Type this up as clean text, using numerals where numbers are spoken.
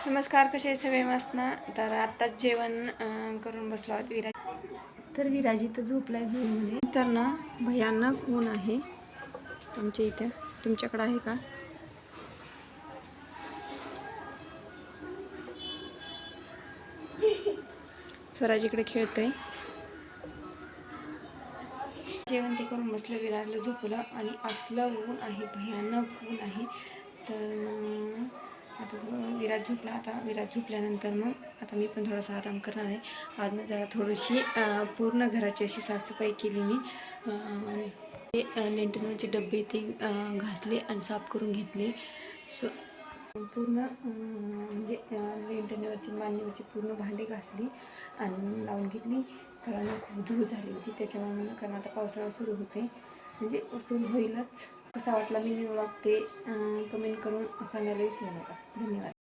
नमस्कार, कसे सगळे मस्त ना. तर आत्ताच जेवण करून बसलो आहोत. विराज इथं झोपलाय झोळीमध्ये. तर ना भयानक ऊन आहे आमच्या इथे. तुमच्याकडे आहे का? स्वराज इकडे खेळतंय. जेवण ते करून बसलं, विराजला झोपलं आणि असलं ऊन आहे, भयानक ऊन आहे. तर आता विराज झोपला. आता विराज झोपल्यानंतर मग आता मी पण थोडासा आराम करणार आहे. आज ना जरा थोडीशी पूर्ण घराची अशी साफसफाई केली मी. ते लेंटरवरचे डबे ते घासले आणि साफ करून घेतले. पूर्ण म्हणजे लेंटरवरची मांडणीवरची पूर्ण भांडी घासली आणि लावून घेतली. कारण खूप धूळ झाली होती त्याच्यामुळे. कारण आता पावसाळा सुरू होते, म्हणजे सुरू होईलच. कसा वाटला मी व्लॉग ते कमेंट करून सांगायला विसरू नका. धन्यवाद.